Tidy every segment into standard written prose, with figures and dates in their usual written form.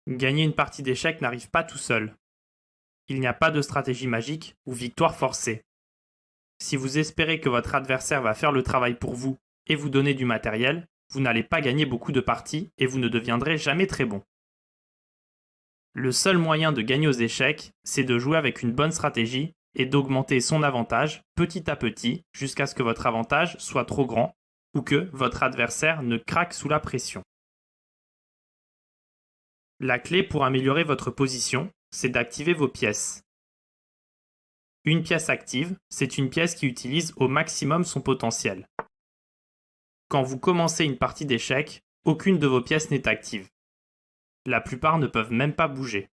Gagner une partie d'échecs n'arrive pas tout seul. Il n'y a pas de stratégie magique ou victoire forcée. Si vous espérez que votre adversaire va faire le travail pour vous et vous donner du matériel, vous n'allez pas gagner beaucoup de parties et vous ne deviendrez jamais très bon. Le seul moyen de gagner aux échecs, c'est de jouer avec une bonne stratégie et d'augmenter son avantage petit à petit jusqu'à ce que votre avantage soit trop grand ou que votre adversaire ne craque sous la pression. La clé pour améliorer votre position, c'est d'activer vos pièces. Une pièce active, c'est une pièce qui utilise au maximum son potentiel. Quand vous commencez une partie d'échecs, aucune de vos pièces n'est active. La plupart ne peuvent même pas bouger.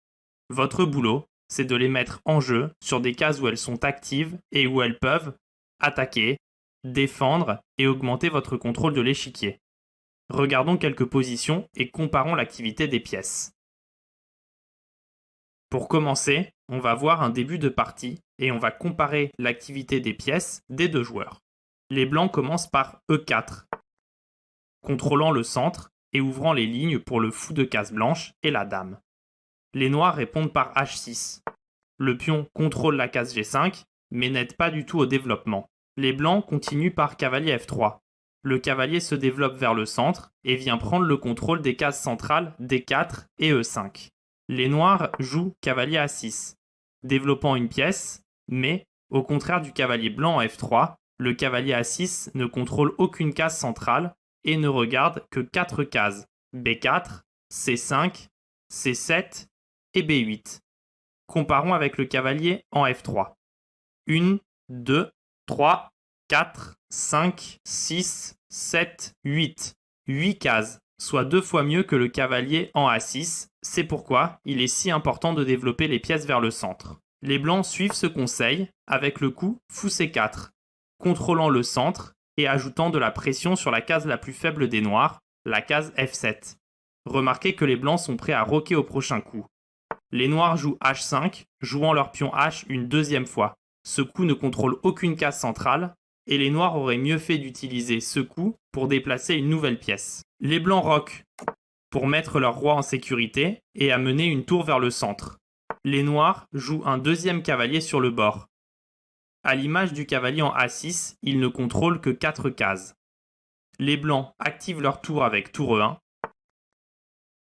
Votre boulot, c'est de les mettre en jeu sur des cases où elles sont actives et où elles peuvent attaquer, défendre et augmenter votre contrôle de l'échiquier. Regardons quelques positions et comparons l'activité des pièces. Pour commencer, on va voir un début de partie et on va comparer l'activité des pièces des deux joueurs. Les blancs commencent par E4, contrôlant le centre et ouvrant les lignes pour le fou de case blanche et la dame. Les noirs répondent par H6. Le pion contrôle la case G5, mais n'aide pas du tout au développement. Les blancs continuent par cavalier F3. Le cavalier se développe vers le centre et vient prendre le contrôle des cases centrales D4 et E5. Les noirs jouent cavalier A6, développant une pièce, mais, au contraire du cavalier blanc en F3, le cavalier A6 ne contrôle aucune case centrale et ne regarde que 4 cases, B4, C5, C7 et B8. Comparons avec le cavalier en F3. 1, 2, 3, 4, 5, 6, 7, 8. 8 cases, soit 2 fois mieux que le cavalier en A6. C'est pourquoi il est si important de développer les pièces vers le centre. Les blancs suivent ce conseil avec le coup fou C4, contrôlant le centre et ajoutant de la pression sur la case la plus faible des noirs, la case F7. Remarquez que les blancs sont prêts à roquer au prochain coup. Les noirs jouent H5, jouant leur pion H une deuxième fois. Ce coup ne contrôle aucune case centrale, et les noirs auraient mieux fait d'utiliser ce coup pour déplacer une nouvelle pièce. Les blancs roquent pour mettre leur roi en sécurité et amener une tour vers le centre. Les noirs jouent un deuxième cavalier sur le bord. À l'image du cavalier en A6, ils ne contrôlent que 4 cases. Les blancs activent leur tour avec tour E1.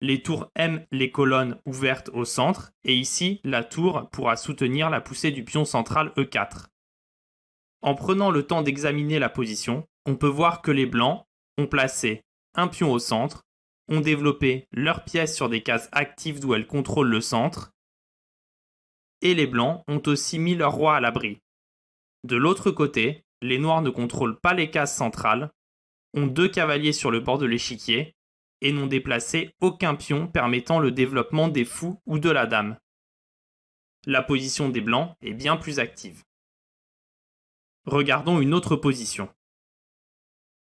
Les tours aiment les colonnes ouvertes au centre et ici, la tour pourra soutenir la poussée du pion central E4. En prenant le temps d'examiner la position, on peut voir que les blancs ont placé un pion au centre, ont développé leurs pièces sur des cases actives d'où elles contrôlent le centre, et les blancs ont aussi mis leur roi à l'abri. De l'autre côté, les noirs ne contrôlent pas les cases centrales, ont 2 cavaliers sur le bord de l'échiquier, et n'ont déplacé aucun pion permettant le développement des fous ou de la dame. La position des blancs est bien plus active. Regardons une autre position.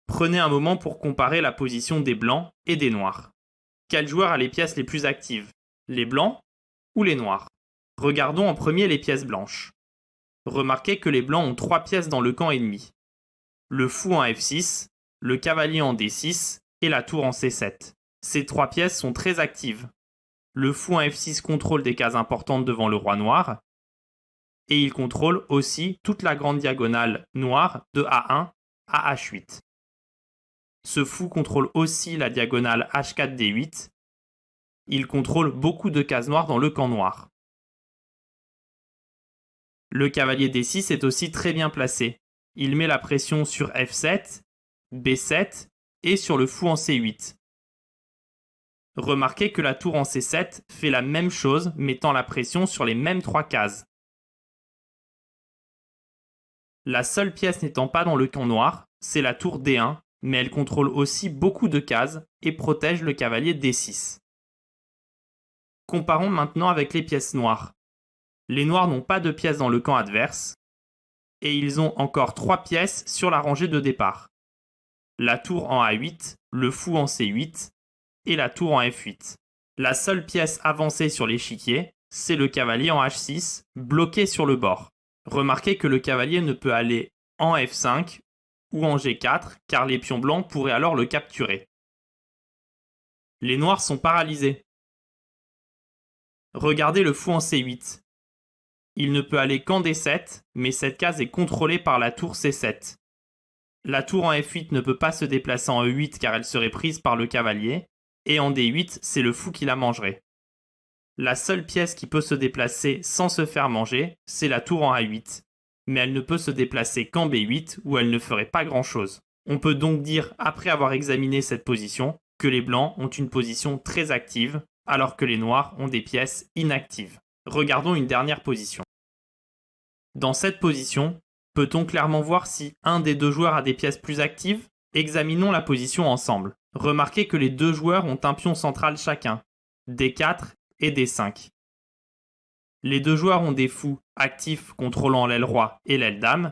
Prenez un moment pour comparer la position des blancs et des noirs. Quel joueur a les pièces les plus actives? Les blancs ou les noirs? Regardons en premier les pièces blanches. Remarquez que les blancs ont 3 pièces dans le camp ennemi. Le fou en F6, le cavalier en D6 et la tour en C7. Ces 3 pièces sont très actives. Le fou en F6 contrôle des cases importantes devant le roi noir, et il contrôle aussi toute la grande diagonale noire de A1 à H8. Ce fou contrôle aussi la diagonale H4-D8. Il contrôle beaucoup de cases noires dans le camp noir. Le cavalier D6 est aussi très bien placé. Il met la pression sur F7, B7 et sur le fou en C8. Remarquez que la tour en C7 fait la même chose, mettant la pression sur les mêmes 3 cases. La seule pièce n'étant pas dans le camp noir, c'est la tour D1, mais elle contrôle aussi beaucoup de cases et protège le cavalier D6. Comparons maintenant avec les pièces noires. Les noirs n'ont pas de pièces dans le camp adverse, et ils ont encore 3 pièces sur la rangée de départ. La tour en A8, le fou en C8 et la tour en F8. La seule pièce avancée sur l'échiquier, c'est le cavalier en H6, bloqué sur le bord. Remarquez que le cavalier ne peut aller en F5 ou en G4 car les pions blancs pourraient alors le capturer. Les noirs sont paralysés. Regardez le fou en C8. Il ne peut aller qu'en D7, mais cette case est contrôlée par la tour C7. La tour en F8 ne peut pas se déplacer en E8 car elle serait prise par le cavalier, et en D8, c'est le fou qui la mangerait. La seule pièce qui peut se déplacer sans se faire manger, c'est la tour en A8, mais elle ne peut se déplacer qu'en B8 où elle ne ferait pas grand-chose. On peut donc dire, après avoir examiné cette position, que les blancs ont une position très active, alors que les noirs ont des pièces inactives. Regardons une dernière position. Dans cette position, peut-on clairement voir si un des deux joueurs a des pièces plus actives? Examinons la position ensemble. Remarquez que les deux joueurs ont un pion central chacun, D4 et D5. Les deux joueurs ont des fous actifs contrôlant l'aile roi et l'aile dame.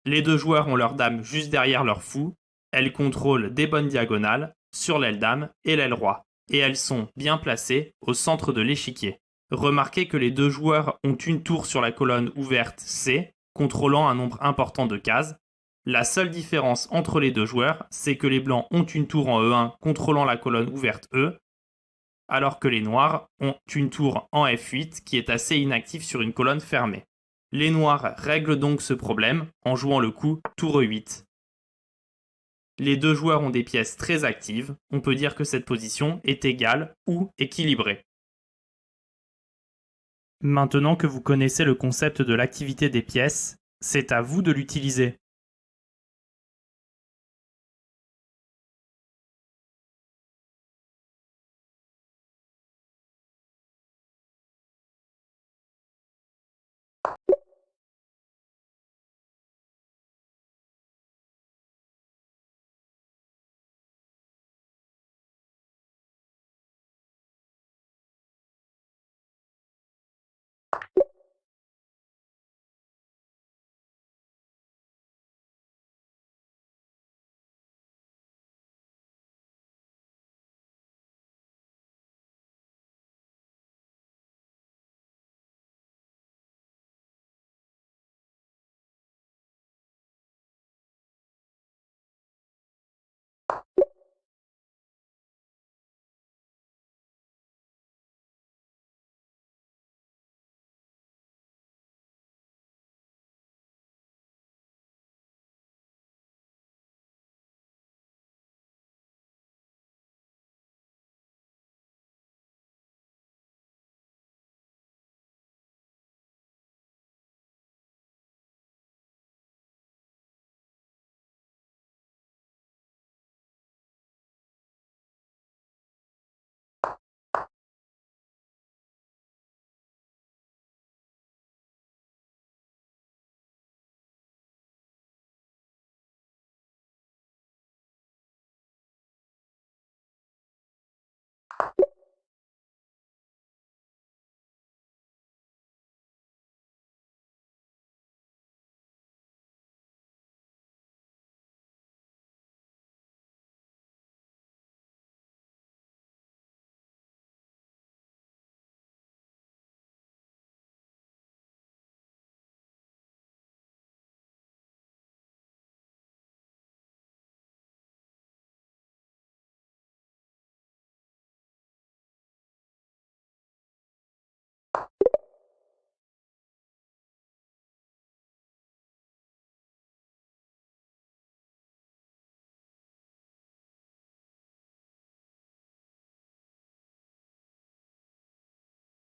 Les deux joueurs ont leur dame juste derrière leur fou. Elles contrôlent des bonnes diagonales sur l'aile dame et l'aile roi. Et elles sont bien placées au centre de l'échiquier. Remarquez que les deux joueurs ont une tour sur la colonne ouverte C, contrôlant un nombre important de cases. La seule différence entre les deux joueurs, c'est que les blancs ont une tour en E1 contrôlant la colonne ouverte E, alors que les noirs ont une tour en F8 qui est assez inactive sur une colonne fermée. Les noirs règlent donc ce problème en jouant le coup tour E8. Les deux joueurs ont des pièces très actives, on peut dire que cette position est égale ou équilibrée. Maintenant que vous connaissez le concept de l'activité des pièces, c'est à vous de l'utiliser.